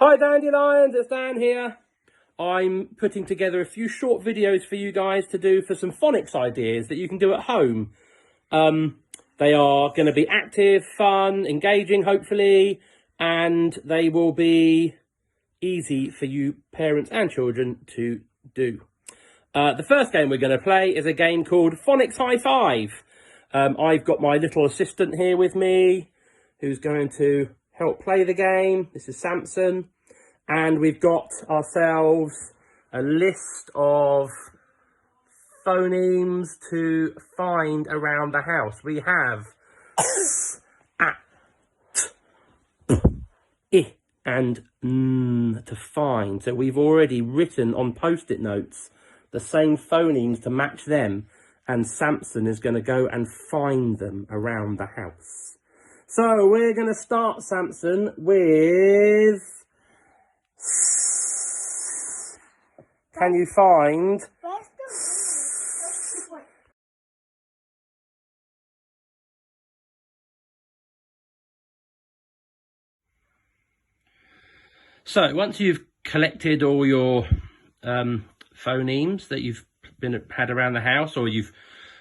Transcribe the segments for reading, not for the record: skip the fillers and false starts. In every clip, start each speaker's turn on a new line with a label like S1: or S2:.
S1: Hi Dandelions, it's Dan here. I'm putting together a few short videos for you guys to do for some phonics ideas that you can do at home. They are going to be active, fun, engaging hopefully, and they will be easy for you parents and children to do. The first game we're going to play is a game called Phonics High Five. I've got my little assistant here with me who's going to help play the game. This is Samson, and we've got ourselves a list of phonemes to find around the house. We have s, a, t, b, I and n to find. So we've already written on post-it notes the same phonemes to match them, and Samson is going to go and find them around the house. So we're going to start, Samson, with... Can you find... So once you've collected all your phonemes that you've had around the house, or you've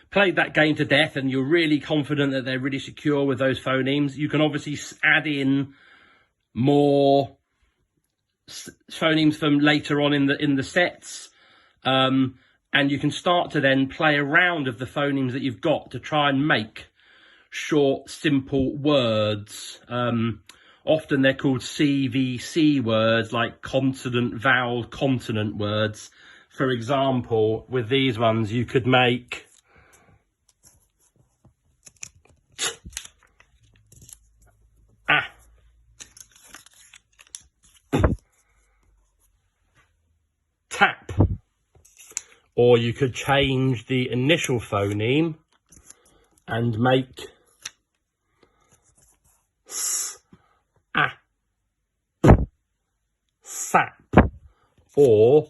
S1: played that game to death and you're really confident that they're really secure with those phonemes, you can obviously add in more phonemes from later on in the sets, and you can start to then play around of the phonemes that you've got to try and make short, simple words. Often they're called CVC words, like consonant, vowel, consonant words. For example, with these ones, you could make t, a, p, tap. Or you could change the initial phoneme and make s, a, p, sap. Or,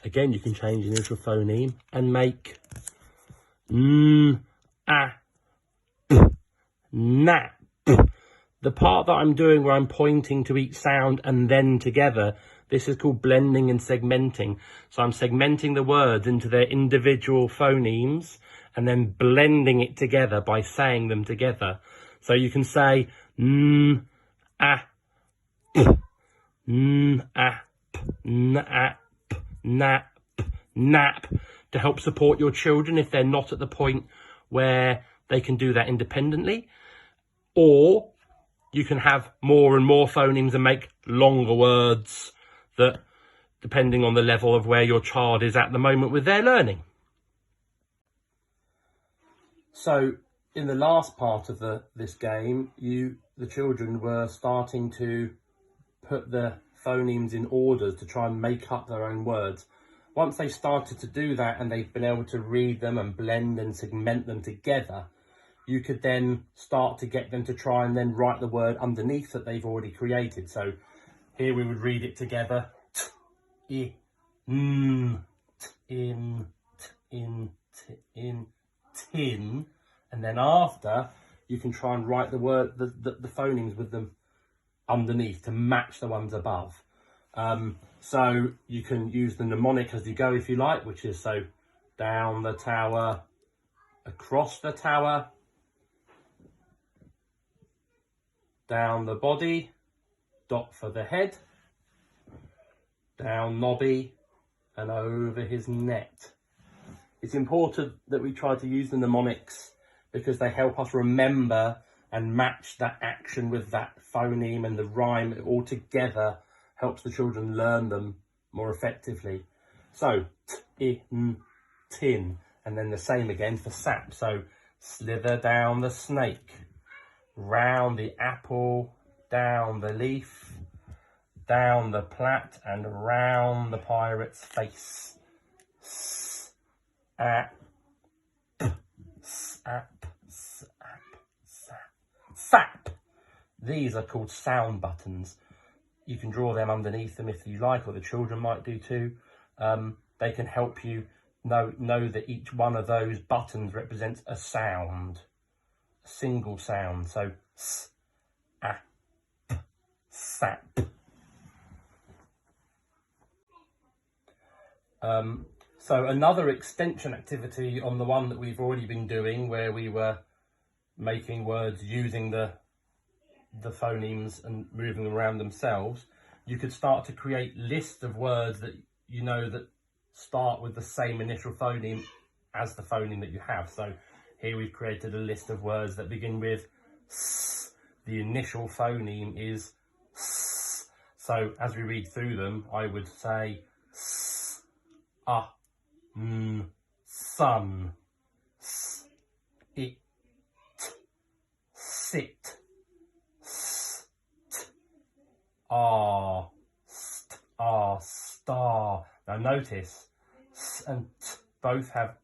S1: again, you can change the initial phoneme and make n, a, p, nap. The part that I'm doing where I'm pointing to each sound and then together, this is called blending and segmenting. So I'm segmenting the words into their individual phonemes and then blending it together by saying them together. So you can say n, a, p, n, a, p, nap, nap, nap, to help support your children if they're not at the point where they can do that independently. Or you can have more and more phonemes and make longer words that, depending on the level of where your child is at the moment with their learning. So in the last part of this game, the children were starting to put the phonemes in orders to try and make up their own words. Once they started to do that and they've been able to read them and blend and segment them together, you could then start to get them to try and then write the word underneath that they've already created. So here we would read it together. T, I, n, t, in, t, in, t, in, tin. And then after, you can try and write the word, the phonemes with them underneath to match the ones above. So you can use the mnemonic as you go if you like, which is so down the tower, across the tower, down the body, dot for the head, down Nobby and over his net. It's important that we try to use the mnemonics because they help us remember and match that action with that phoneme, and the rhyme all together helps the children learn them more effectively. So, t, in, tin, and then the same again for sap. So, slither down the snake, round the apple, down the leaf, down the plat, and round the pirate's face. S, a, p, sap, sap, sap, sap. These are called sound buttons. You can draw them underneath them if you like, or the children might do too. They can help you know that each one of those buttons represents a sound, a single sound. So s, a, p, sap. So another extension activity on the one that we've already been doing, where we were making words using the phonemes and moving them around themselves, you could start to create lists of words that you know that start with the same initial phoneme as the phoneme that you have. So here we've created a list of words that begin with S. The initial phoneme is S. So as we read through them, I would say S, sun, S, it, sit, st, star. Now notice S and T both have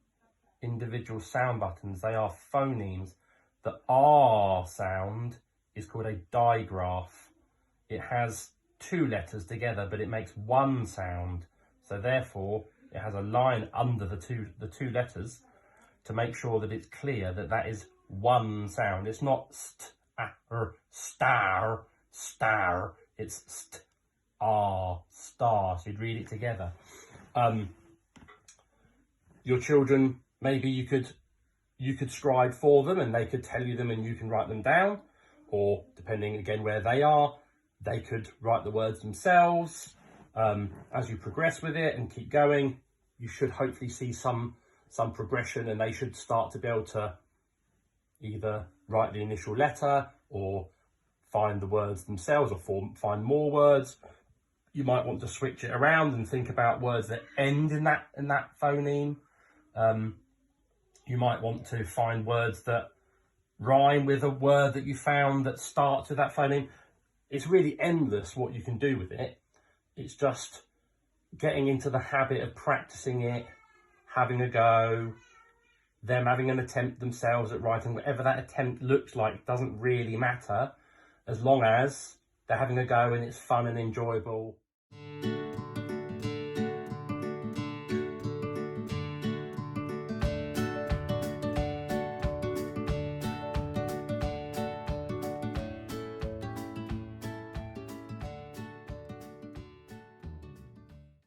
S1: individual sound buttons. They are phonemes. The R sound is called a digraph. It has two letters together, but it makes one sound. So therefore, it has a line under the two letters to make sure that it's clear that that is one sound. It's not st, star, star. It's st, star. So you'd read it together. Your children, maybe you could scribe for them and they could tell you them and you can write them down, or depending again where they are, they could write the words themselves. As you progress with it and keep going, you should hopefully see some progression, and they should start to be able to either write the initial letter or find the words themselves, or find more words. You might want to switch it around and think about words that end in that phoneme. You might want to find words that rhyme with a word that you found that starts with that phoneme. It's really endless what you can do with it. It's just getting into the habit of practicing it, having a go, them having an attempt themselves at writing. Whatever that attempt looks like doesn't really matter, as long as they're having a go and it's fun and enjoyable.